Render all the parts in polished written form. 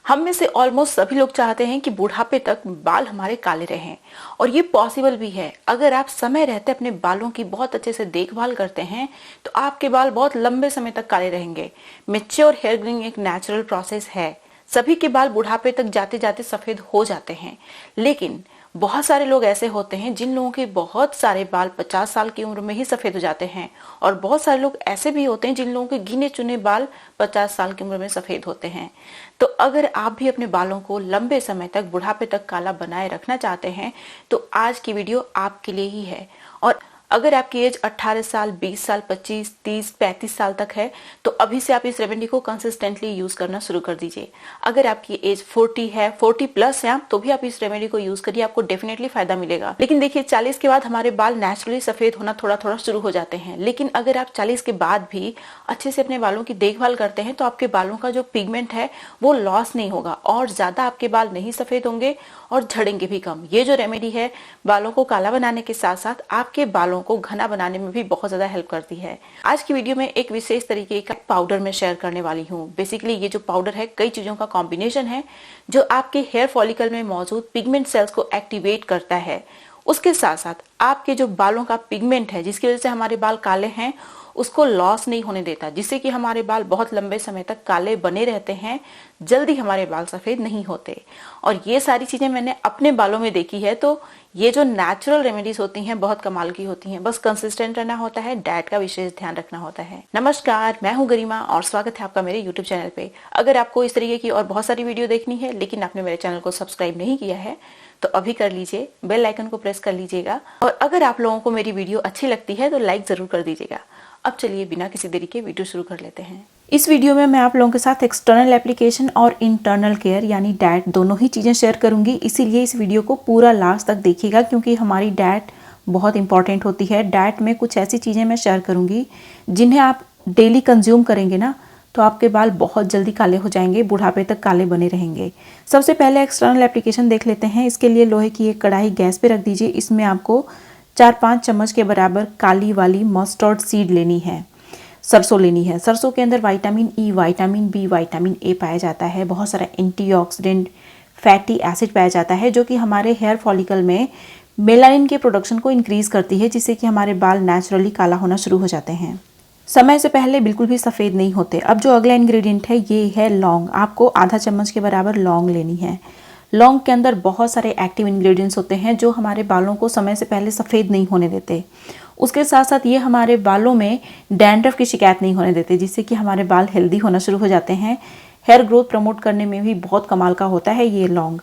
हम में से ऑलमोस्ट सभी लोग चाहते हैं कि बुढ़ापे तक बाल हमारे काले रहें और ये पॉसिबल भी है। अगर आप समय रहते अपने बालों की बहुत अच्छे से देखभाल करते हैं तो आपके बाल बहुत लंबे समय तक काले रहेंगे। मैच्योर हेयर ग्रोइंग एक नेचुरल प्रोसेस है। सभी के बाल बुढ़ापे तक जाते जाते सफेद हो जाते हैं, लेकिन बहुत सारे लोग ऐसे होते हैं जिन लोगों के बहुत सारे बाल 50 साल की उम्र में ही सफेद हो जाते हैं और बहुत सारे लोग ऐसे भी होते हैं जिन लोगों के गिने चुने बाल 50 साल की उम्र में सफेद होते हैं। तो अगर आप भी अपने बालों को लंबे समय तक बुढ़ापे तक काला बनाए रखना चाहते हैं तो आज की वीडियो आपके लिए ही है। और अगर आपकी एज 18 साल, 20 साल, 25, 30, 35 साल तक है तो अभी से आप इस रेमेडी को कंसिस्टेंटली यूज करना शुरू कर दीजिए। अगर आपकी एज 40 है, 40 प्लस है तो भी आप इस रेमेडी को यूज करिए, आपको डेफिनेटली फायदा मिलेगा। लेकिन देखिए 40 के बाद हमारे बाल नेचुरली सफेद होना थोड़ा थोड़ा शुरू हो जाते हैं, लेकिन अगर आप 40 के बाद भी अच्छे से अपने बालों की देखभाल करते हैं तो आपके बालों का जो पिगमेंट है वो लॉस नहीं होगा और ज्यादा आपके बाल नहीं सफेद होंगे और झड़ेंगे भी कम। ये जो रेमेडी है बालों को काला बनाने के साथ साथ आपके बालों को घना बनाने में भी बहुत ज्यादा हेल्प करती है। आज की वीडियो में एक विशेष तरीके का पाउडर मैं शेयर करने वाली हूँ। बेसिकली ये जो पाउडर है कई चीजों का कॉम्बिनेशन है जो आपके हेयर फॉलिकल में मौजूद पिगमेंट सेल्स को एक्टिवेट करता है। उसके साथ साथ आपके जो बालों का पिगमेंट है जिसकी वजह से हमारे बाल काले हैं उसको लॉस नहीं होने देता, जिससे कि हमारे बाल बहुत लंबे समय तक काले बने रहते हैं, जल्दी हमारे बाल सफेद नहीं होते। और ये सारी चीजें मैंने अपने बालों में देखी है। तो ये जो नेचुरल रेमेडीज होती हैं बहुत कमाल की होती हैं, बस कंसिस्टेंट रहना होता है, डाइट का विशेष ध्यान रखना होता है। नमस्कार, मैं हूँ गरिमा और स्वागत है आपका मेरे यूट्यूब चैनल पे। अगर आपको इस तरीके की और बहुत सारी वीडियो देखनी है लेकिन आपने मेरे चैनल को सब्सक्राइब नहीं किया है तो अभी कर लीजिए, बेल आइकन को प्रेस कर लीजिएगा और अगर आप लोगों को मेरी वीडियो अच्छी लगती है तो लाइक जरूर कर दीजिएगा। अब चलिए बिना किसी देरी के वीडियो शुरू कर लेते हैं। इस वीडियो में मैं आप लोगों के साथ एक्सटर्नल एप्लीकेशन और इंटरनल केयर यानी डाइट दोनों ही चीज़ें शेयर करूंगी, इसीलिए इस वीडियो को पूरा लास्ट तक देखिएगा क्योंकि हमारी डाइट बहुत इंपॉर्टेंट होती है। डाइट में कुछ ऐसी चीज़ें मैं शेयर करूंगी जिन्हें आप डेली कंज्यूम करेंगे ना तो आपके बाल बहुत जल्दी काले हो जाएंगे, बुढ़ापे तक काले बने रहेंगे। सबसे पहले एक्सटर्नल एप्लीकेशन देख लेते हैं। इसके लिए लोहे की एक कढ़ाई गैस पे रख दीजिए। इसमें आपको 4-5 चम्मच के बराबर काली वाली मस्टर्ड सीड लेनी है, सरसों लेनी है। सरसों के अंदर vitamin E, vitamin B, vitamin A पाया जाता है, बहुत सारा एंटीऑक्सीडेंट फैटी एसिड पाया जाता है जो कि हमारे हेयर फॉलिकल में मेलानिन के प्रोडक्शन को इंक्रीज करती है, जिससे कि हमारे बाल नेचुरली काला होना शुरू हो जाते हैं, समय से पहले बिल्कुल भी सफ़ेद नहीं होते। अब जो अगला इंग्रेडिएंट है ये है लौंग। आपको आधा चम्मच के बराबर लौंग लेनी है। लौंग के अंदर बहुत सारे एक्टिव इंग्रेडिएंट्स होते हैं जो हमारे बालों को समय से पहले सफ़ेद नहीं होने देते। उसके साथ साथ ये हमारे बालों में डैंड्रफ की शिकायत नहीं होने देते, जिससे कि हमारे बाल हेल्दी होना शुरू हो जाते हैं। हेयर ग्रोथ प्रमोट करने में भी बहुत कमाल का होता है ये लौंग।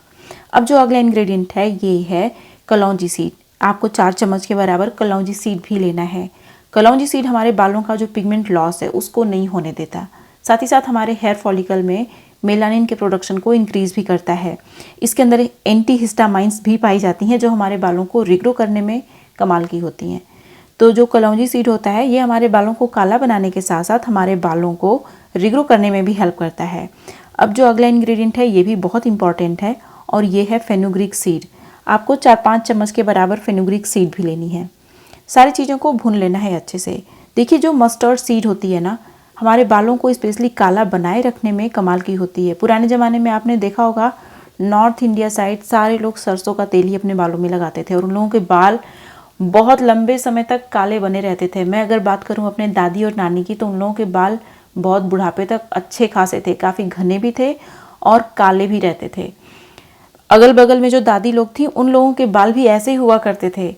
अब जो अगला इंग्रेडिएंट है ये है कलौंजी सीड। आपको 4 चम्मच के बराबर कलौंजी सीड भी लेना है। कलौंजी सीड हमारे बालों का जो पिगमेंट लॉस है उसको नहीं होने देता, साथ ही साथ हमारे हेयर फॉलिकल में मेलानिन के प्रोडक्शन को इंक्रीज भी करता है। इसके अंदर एंटी हिस्टामाइंस भी पाई जाती हैं जो हमारे बालों को रिग्रो करने में कमाल की होती हैं। तो जो कलौंजी सीड होता है ये हमारे बालों को काला बनाने के साथ साथ हमारे बालों को रिग्रो करने में भी हेल्प करता है। अब जो अगला इंग्रेडिएंट है ये भी बहुत इंपॉर्टेंट है और ये है फेनुग्रीक सीड। आपको 4-5 चम्मच के बराबर फेनुग्रीक सीड भी लेनी है। सारी चीज़ों को भून लेना है अच्छे से। देखिए जो मस्टर्ड सीड होती है ना हमारे बालों को स्पेशली काला बनाए रखने में कमाल की होती है। पुराने ज़माने में आपने देखा होगा नॉर्थ इंडिया साइड सारे लोग सरसों का तेल ही अपने बालों में लगाते थे और उन लोगों के बाल बहुत लंबे समय तक काले बने रहते थे। मैं अगर बात करूं अपने दादी और नानी की तो उन लोगों के बाल बहुत बुढ़ापे तक अच्छे खासे थे, काफ़ी घने भी थे और काले भी रहते थे। अगल बगल में जो दादी लोग थी उन लोगों के बाल भी ऐसे ही हुआ करते थे,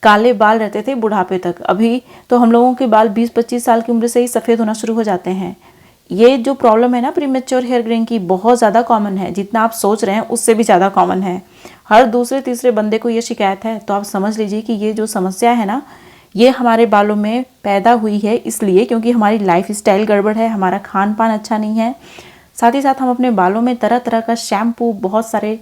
काले बाल रहते थे बुढ़ापे तक। अभी तो हम लोगों के बाल 20-25 साल की उम्र से ही सफ़ेद होना शुरू हो जाते हैं। ये जो प्रॉब्लम है ना प्रीमेच्योर हेयर ग्रेइंग की बहुत ज़्यादा कॉमन है, जितना आप सोच रहे हैं उससे भी ज़्यादा कॉमन है। हर दूसरे तीसरे बंदे को ये शिकायत है। तो आप समझ लीजिए कि ये जो समस्या है ना ये हमारे बालों में पैदा हुई है इसलिए क्योंकि हमारी लाइफ स्टाइल गड़बड़ है, हमारा खान पान अच्छा नहीं है। साथ ही साथ हम अपने बालों में तरह तरह का शैम्पू, बहुत सारे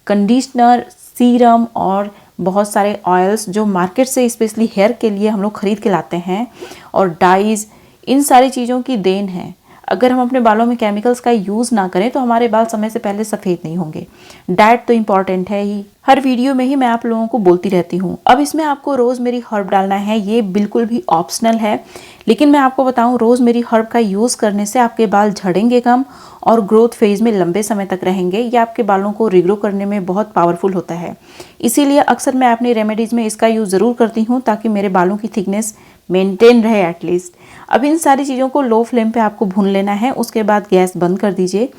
कंडीशनर, सीरम और बहुत सारे ऑयल्स जो मार्केट से स्पेशली हेयर के लिए हम लोग खरीद के लाते हैं और डाइज, इन सारी चीज़ों की देन है। अगर हम अपने बालों में केमिकल्स का यूज़ ना करें तो हमारे बाल समय से पहले सफ़ेद नहीं होंगे। डाइट तो इम्पॉर्टेंट है ही, हर वीडियो में ही मैं आप लोगों को बोलती रहती हूँ। अब इसमें आपको रोज़मेरी हर्ब डालना है, ये बिल्कुल भी ऑप्शनल है, लेकिन मैं आपको बताऊँ रोज़मेरी हर्ब का यूज़ करने से आपके बाल झड़ेंगे कम और ग्रोथ फेज में लंबे समय तक रहेंगे। ये आपके बालों को रिग्रो करने में बहुत पावरफुल होता है। इसीलिए अक्सर मैं अपनी रेमेडीज़ में इसका यूज़ ज़रूर करती हूँ ताकि मेरे बालों की थिकनेस मेंटेन रहे एटलीस्ट। अब इन सारी चीज़ों को लो फ्लेम पे आपको भून लेना है, उसके बाद गैस बंद कर दीजिए।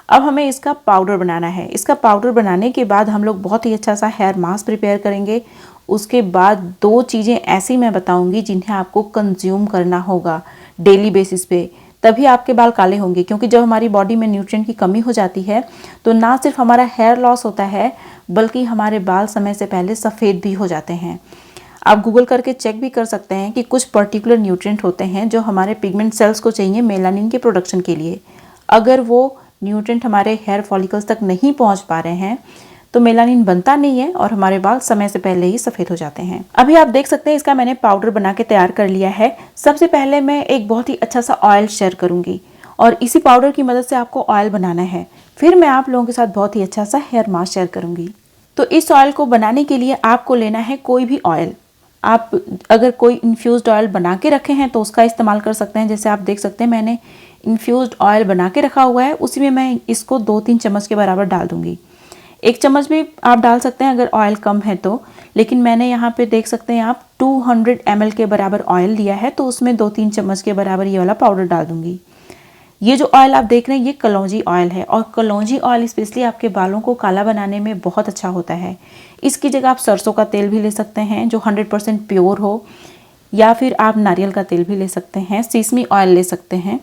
अब हमें इसका पाउडर बनाना है। इसका पाउडर बनाने के बाद हम लोग बहुत ही अच्छा सा हेयर मास्क प्रिपेयर करेंगे। उसके बाद 2 चीज़ें ऐसी मैं बताऊंगी जिन्हें आपको कंज्यूम करना होगा डेली बेसिस पे, तभी आपके बाल काले होंगे। क्योंकि जब हमारी बॉडी में न्यूट्रिएंट की कमी हो जाती है तो ना सिर्फ हमारा हेयर लॉस होता है बल्कि हमारे बाल समय से पहले सफ़ेद भी हो जाते हैं। आप गूगल करके चेक भी कर सकते हैं कि कुछ पर्टिकुलर न्यूट्रिएंट होते हैं जो हमारे पिगमेंट सेल्स को चाहिए मेलानिन के प्रोडक्शन के लिए। अगर वो न्यूट्रिएंट हमारे हेयर फॉलिकल्स तक नहीं पहुंच पा रहे हैं तो मेलानिन बनता नहीं है और हमारे बाल समय से पहले ही सफ़ेद हो जाते हैं। अभी आप देख सकते हैं इसका मैंने पाउडर बना के तैयार कर लिया है। सबसे पहले मैं एक बहुत ही अच्छा सा ऑयल शेयर करूंगी और इसी पाउडर की मदद से आपको ऑयल बनाना है। फिर मैं आप लोगों के साथ बहुत ही अच्छा सा हेयर मास्क शेयर करूंगी। तो इस ऑयल को बनाने के लिए आपको लेना है कोई भी ऑयल। आप अगर कोई इन्फ्यूज्ड ऑयल बना के रखे हैं तो उसका इस्तेमाल कर सकते हैं। जैसे आप देख सकते हैं मैंने इन्फ्यूज्ड ऑयल बना के रखा हुआ है, उसी में मैं इसको 2-3 चम्मच के बराबर डाल दूंगी। 1 चम्मच भी आप डाल सकते हैं अगर ऑयल कम है तो, लेकिन मैंने यहाँ पे देख सकते हैं आप 200 ml के बराबर ऑयल लिया है तो उसमें 2-3 चम्मच के बराबर ये वाला पाउडर डाल दूंगी। ये जो ऑयल आप देख रहे हैं ये कलौंजी ऑयल है और कलौंजी ऑयल स्पेशली आपके बालों को काला बनाने में बहुत अच्छा होता है। इसकी जगह आप सरसों का तेल भी ले सकते हैं जो 100% प्योर हो, या फिर आप नारियल का तेल भी ले सकते हैं, सीसमी ऑयल ले सकते हैं।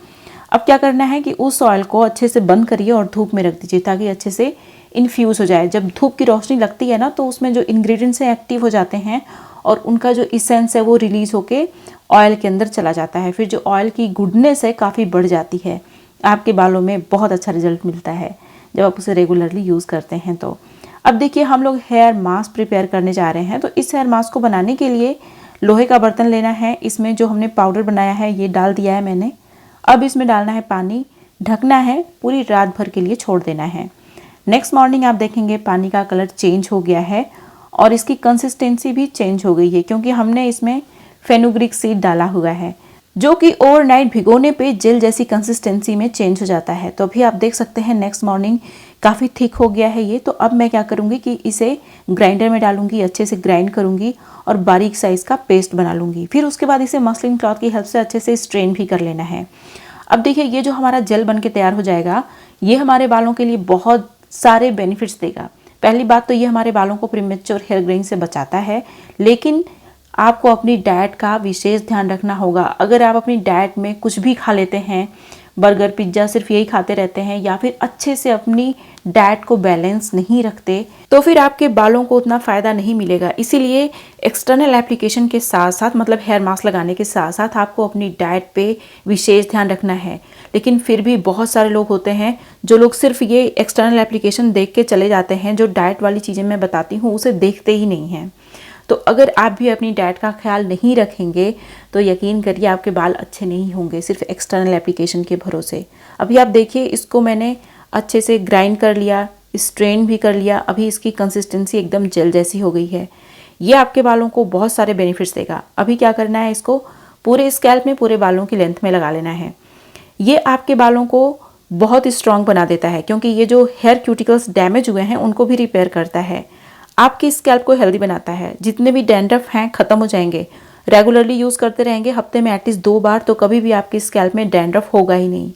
अब क्या करना है कि उस ऑयल को अच्छे से बंद करिए और धूप में रख दीजिए ताकि अच्छे से इन्फ्यूज़ हो जाए। जब धूप की रोशनी लगती है ना तो उसमें जो इंग्रेडिएंट्स हैं एक्टिव हो जाते हैं और उनका जो इसेंस है वो रिलीज़ होके ऑयल के अंदर चला जाता है। फिर जो ऑयल की गुडनेस है काफ़ी बढ़ जाती है। आपके बालों में बहुत अच्छा रिजल्ट मिलता है जब आप उसे रेगुलरली यूज़ करते हैं। तो अब देखिए हम लोग हेयर मास्क प्रिपेयर करने जा रहे हैं। तो इस हेयर मास्क को बनाने के लिए लोहे का बर्तन लेना है। इसमें जो हमने पाउडर बनाया है ये डाल दिया है मैंने। अब इसमें डालना है पानी, ढकना है, पूरी रात भर के लिए छोड़ देना है। नेक्स्ट मॉर्निंग आप देखेंगे पानी का कलर चेंज हो गया है और इसकी कंसिस्टेंसी भी चेंज हो गई है क्योंकि हमने इसमें फेनुग्रीक सीड डाला हुआ है जो कि ओवरनाइट भिगोने पे जेल जैसी कंसिस्टेंसी में चेंज हो जाता है। तो अभी आप देख सकते हैं नेक्स्ट मॉर्निंग काफ़ी थिक हो गया है ये। तो अब मैं क्या करूँगी कि इसे ग्राइंडर में डालूंगी, अच्छे से ग्राइंड करूँगी और बारीक साइज़ का पेस्ट बना लूँगी। फिर उसके बाद इसे मसलिन क्लॉथ की हेल्प से अच्छे से स्ट्रेन भी कर लेना है। अब देखिए ये जो हमारा जेल बन के तैयार हो जाएगा ये हमारे बालों के लिए बहुत सारे बेनिफिट्स देगा। पहली बात तो ये हमारे बालों को प्रीमेच्योर हेयर ग्रेइंग से बचाता है, लेकिन आपको अपनी डाइट का विशेष ध्यान रखना होगा। अगर आप अपनी डाइट में कुछ भी खा लेते हैं, बर्गर पिज्ज़ा सिर्फ यही खाते रहते हैं या फिर अच्छे से अपनी डाइट को बैलेंस नहीं रखते तो फिर आपके बालों को उतना फ़ायदा नहीं मिलेगा। इसीलिए एक्सटर्नल एप्लीकेशन के साथ साथ मतलब हेयर मास्क लगाने के साथ साथ आपको अपनी डाइट पे विशेष ध्यान रखना है। लेकिन फिर भी बहुत सारे लोग होते हैं जो लोग सिर्फ ये एक्सटर्नल एप्लीकेशन देख के चले जाते हैं, जो डाइट वाली चीज़ें मैं बताती हूँ उसे देखते ही नहीं हैं। तो अगर आप भी अपनी डाइट का ख्याल नहीं रखेंगे तो यकीन करिए आपके बाल अच्छे नहीं होंगे सिर्फ एक्सटर्नल एप्लीकेशन के भरोसे। अभी आप देखिए इसको मैंने अच्छे से ग्राइंड कर लिया, स्ट्रेन भी कर लिया। अभी इसकी कंसिस्टेंसी एकदम जेल जैसी हो गई है। ये आपके बालों को बहुत सारे बेनिफिट्स देगा। अभी क्या करना है, इसको पूरे स्कैल्प में पूरे बालों की लेंथ में लगा लेना है। ये आपके बालों को बहुत स्ट्रॉन्ग बना देता है क्योंकि ये जो हेयर क्यूटिकल्स डैमेज हुए हैं उनको भी रिपेयर करता है। आपकी स्कैल्प को हेल्दी बनाता है। जितने भी डैंड्रफ हैं ख़त्म हो जाएंगे। रेगुलरली यूज़ करते रहेंगे हफ्ते में एटलीस्ट 2 बार, तो कभी भी आपकी स्कैल्प में डैंड्रफ होगा ही नहीं।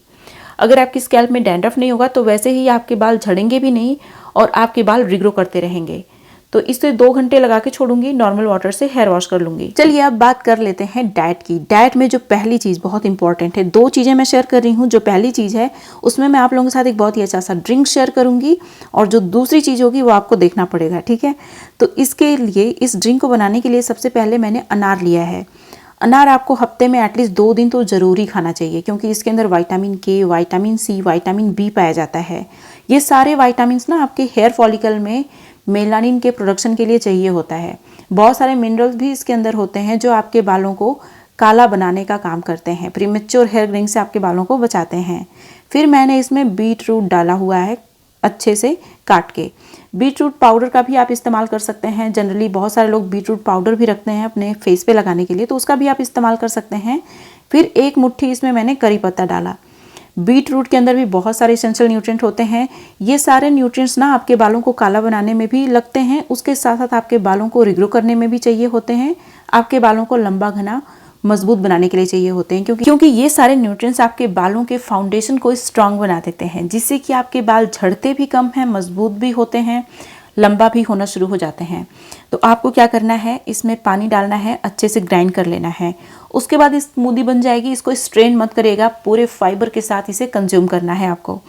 अगर आपकी स्कैल्प में डैंड्रफ नहीं होगा तो वैसे ही आपके बाल झड़ेंगे भी नहीं और आपके बाल रिग्रो करते रहेंगे। तो इसे 2 घंटे लगा के छोड़ूंगी, नॉर्मल वाटर से हेयर वॉश कर लूंगी। चलिए अब बात कर लेते हैं डाइट की। डाइट में जो पहली चीज़ बहुत इंपॉर्टेंट है, 2 चीज़ें मैं शेयर कर रही हूँ। जो पहली चीज़ है उसमें मैं आप लोगों के साथ एक बहुत ही अच्छा सा ड्रिंक शेयर करूंगी और जो दूसरी चीज़ होगी वो आपको देखना पड़ेगा, ठीक है। तो इसके लिए, इस ड्रिंक को बनाने के लिए सबसे पहले मैंने अनार लिया है। अनार आपको हफ्ते में एटलीस्ट 2 दिन तो ज़रूरी खाना चाहिए क्योंकि इसके अंदर विटामिन के, विटामिन सी, विटामिन बी पाया जाता है। ये सारे विटामिन्स ना आपके हेयर फॉलिकल में मेलानिन के प्रोडक्शन के लिए चाहिए होता है। बहुत सारे मिनरल्स भी इसके अंदर होते हैं जो आपके बालों को काला बनाने का काम करते हैं, प्रीमेच्योर हेयर ग्रेइंग से आपके बालों को बचाते हैं। फिर मैंने इसमें बीट रूट डाला हुआ है अच्छे से काट के। बीट रूट पाउडर का भी आप इस्तेमाल कर सकते हैं। जनरली बहुत सारे लोग बीट रूट पाउडर भी रखते हैं अपने फेस पे लगाने के लिए, तो उसका भी आप इस्तेमाल कर सकते हैं। फिर 1 मुट्ठी इसमें मैंने करी पत्ता डाला। बीट रूट के अंदर भी बहुत सारे एसेंशियल न्यूट्रिएंट होते हैं। ये सारे न्यूट्रिएंट्स ना आपके बालों को काला बनाने में भी लगते हैं, उसके साथ साथ आपके बालों को रिग्रो करने में भी चाहिए होते हैं, आपके बालों को लंबा घना मजबूत बनाने के लिए चाहिए होते हैं, क्योंकि ये सारे न्यूट्रिएंट्स आपके बालों के फाउंडेशन को स्ट्रांग बना देते हैं, जिससे कि आपके बाल झड़ते भी कम हैं, मजबूत भी होते हैं, लंबा भी होना शुरू हो जाते हैं। तो आपको क्या करना है, इसमें पानी डालना है, अच्छे से ग्राइंड कर लेना है। उसके बाद स्मूदी बन जाएगी, इसको स्ट्रेन मत करिएगा, पूरे फाइबर के साथ इसे कंज्यूम करना है आपको।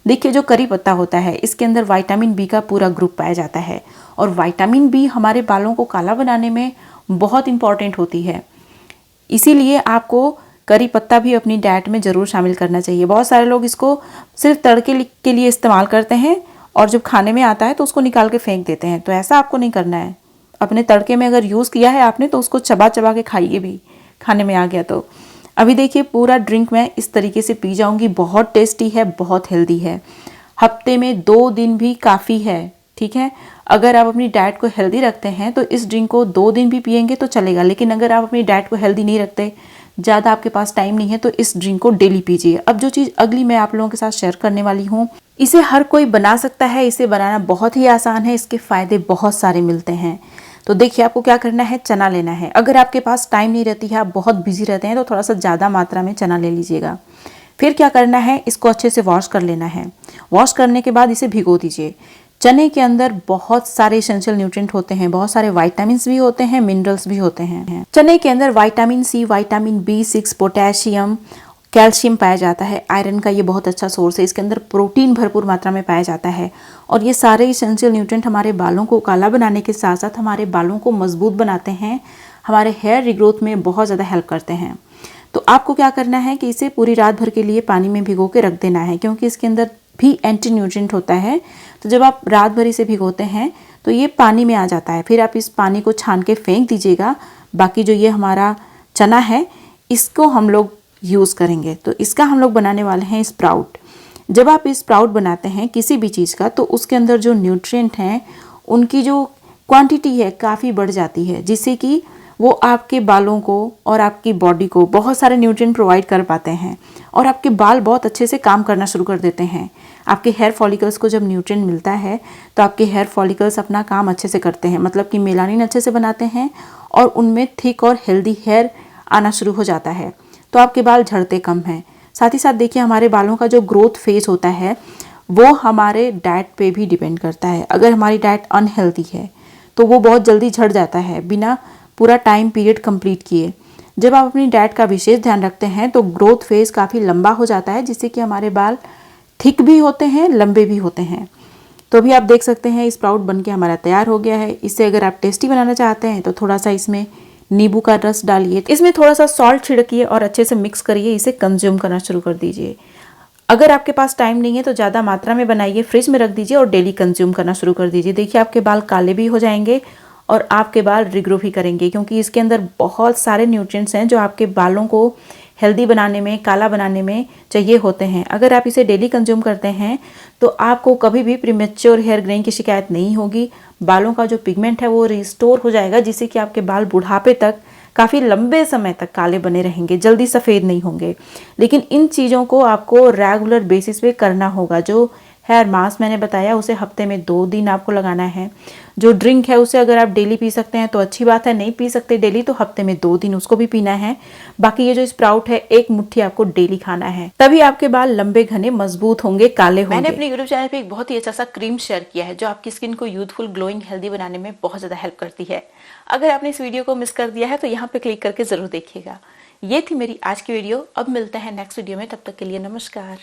देखिए जो करी पत्ता होता है इसके अंदर विटामिन बी का पूरा ग्रुप पाया जाता है, और विटामिन बी हमारे बालों को काला बनाने में बहुत इंपॉर्टेंट होती है। इसीलिए आपको करी पत्ता भी अपनी डाइट में ज़रूर शामिल करना चाहिए। बहुत सारे लोग इसको सिर्फ तड़के के लिए इस्तेमाल करते हैं, और जब खाने में आता है तो उसको निकाल के फेंक देते हैं। तो ऐसा आपको नहीं करना है। अपने तड़के में अगर यूज़ किया है आपने तो उसको चबा चबा के खाइए भी, खाने में आ गया तो। अभी देखिए पूरा ड्रिंक मैं इस तरीके से पी जाऊंगी। बहुत टेस्टी है, बहुत हेल्दी है। हफ्ते में 2 दिन भी काफ़ी है, ठीक है। अगर आप अपनी डाइट को हेल्दी रखते हैं तो इस ड्रिंक को 2 दिन भी पियेंगे तो चलेगा, लेकिन अगर आप अपनी डाइट को हेल्दी नहीं रखते, ज़्यादा आपके पास टाइम नहीं है, तो इस ड्रिंक को डेली पीजिए। अब जो चीज़ अगली मैं आप लोगों के साथ शेयर करने वाली हूँ, इसे हर कोई बना सकता है। इसे बनाना बहुत ही आसान है, इसके फ़ायदे बहुत सारे मिलते हैं। तो देखिए आपको क्या करना है, चना लेना है। अगर आपके पास टाइम नहीं रहती है, आप बहुत बिजी रहते हैं, तो थोड़ा सा ज़्यादा मात्रा में चना ले लीजिएगा। फिर क्या करना है, इसको अच्छे से वॉश कर लेना है। वॉश करने के बाद इसे भिगो दीजिए। चने के अंदर बहुत सारे एसेंशियल न्यूट्रिएंट होते हैं, बहुत सारे विटामिन्स भी होते हैं, मिनरल्स भी होते हैं। चने के अंदर vitamin C, vitamin B6, potassium, calcium पाया जाता है। आयरन का ये बहुत अच्छा सोर्स है। इसके अंदर प्रोटीन भरपूर मात्रा में पाया जाता है, और ये सारे एसेंशियल न्यूट्रिएंट हमारे बालों को काला बनाने के साथ साथ हमारे बालों को मजबूत बनाते हैं, हमारे हेयर रिग्रोथ में बहुत ज़्यादा हेल्प करते हैं। तो आपको क्या करना है कि इसे पूरी रात भर के लिए पानी में भिगो के रख देना है, क्योंकि इसके अंदर भी एंटी न्यूट्रिएंट होता है। तो जब आप रात भर इसे भिगोते हैं तो ये पानी में आ जाता है। फिर आप इस पानी को छान के फेंक दीजिएगा। बाकी जो ये हमारा चना है इसको हम लोग यूज़ करेंगे। तो इसका हम लोग बनाने वाले हैं स्प्राउट। जब आप स्प्राउट बनाते हैं किसी भी चीज़ का, तो उसके अंदर जो न्यूट्रिएंट हैं उनकी जो क्वांटिटी है काफ़ी बढ़ जाती है, जिससे कि वो आपके बालों को और आपकी बॉडी को बहुत सारे न्यूट्रिएंट प्रोवाइड कर पाते हैं, और आपके बाल बहुत अच्छे से काम करना शुरू कर देते हैं। आपके हेयर फॉलिकल्स को जब न्यूट्रिएंट मिलता है तो आपके हेयर फॉलिकल्स अपना काम अच्छे से करते हैं, मतलब कि मेलानिन अच्छे से बनाते हैं, और उनमें थिक और हेल्दी हेयर आना शुरू हो जाता है। तो आपके बाल झड़ते कम हैं। साथ ही साथ देखिए हमारे बालों का जो ग्रोथ फेज होता है वो हमारे डाइट पे भी डिपेंड करता है। अगर हमारी डाइट अनहेल्दी है तो वो बहुत जल्दी झड़ जाता है बिना पूरा टाइम पीरियड कंप्लीट किए। जब आप अपनी डाइट का विशेष ध्यान रखते हैं तो ग्रोथ फेज काफ़ी लंबा हो जाता है, जिससे कि हमारे बाल थिक भी होते हैं, लंबे भी होते हैं। तो अभी आप देख सकते हैं स्प्राउट बनके हमारा तैयार हो गया है। इसे अगर आप टेस्टी बनाना चाहते हैं तो थोड़ा सा इसमें नींबू का रस डालिए, इसमें थोड़ा सा सॉल्ट छिड़किए और अच्छे से मिक्स करिए। इसे कंज्यूम करना शुरू कर दीजिए। अगर आपके पास टाइम नहीं है तो ज़्यादा मात्रा में बनाइए, फ्रिज में रख दीजिए और डेली कंज्यूम करना शुरू कर दीजिए। देखिए आपके बाल काले भी हो जाएंगे और आपके बाल रिग्रो भी करेंगे, क्योंकि इसके अंदर बहुत सारे न्यूट्रिएंट्स हैं जो आपके बालों को हेल्दी बनाने में, काला बनाने में चाहिए होते हैं। अगर आप इसे डेली कंज्यूम करते हैं तो आपको कभी भी प्रीमेच्योर हेयर ग्रेइंग की शिकायत नहीं होगी। बालों का जो पिगमेंट है वो रिस्टोर हो जाएगा, जिससे कि आपके बाल बुढ़ापे तक काफ़ी लंबे समय तक काले बने रहेंगे, जल्दी सफ़ेद नहीं होंगे। लेकिन इन चीज़ों को आपको रेगुलर बेसिस पे करना होगा। जो हेयर मास्क मैंने बताया उसे हफ्ते में 2 दिन आपको लगाना है। जो ड्रिंक है उसे अगर आप डेली पी सकते हैं तो अच्छी बात है, नहीं पी सकते डेली तो हफ्ते में 2 दिन उसको भी पीना है। बाकी ये जो स्प्राउट है 1 मुट्ठी आपको डेली खाना है, तभी आपके बाल लंबे घने मजबूत होंगे, काले होंगे। मैंने अपने यूट्यूब चैनल पे एक बहुत ही अच्छा सा क्रीम शेयर किया है जो आपकी स्किन को यूथफुल, ग्लोइंग, हेल्दी बनाने में बहुत ज्यादा हेल्प करती है। अगर आपने इस वीडियो को मिस कर दिया है तो यहाँ पे क्लिक करके जरूर देखिएगा। ये थी मेरी आज की वीडियो। अब मिलते हैं नेक्स्ट वीडियो में, तब तक के लिए नमस्कार।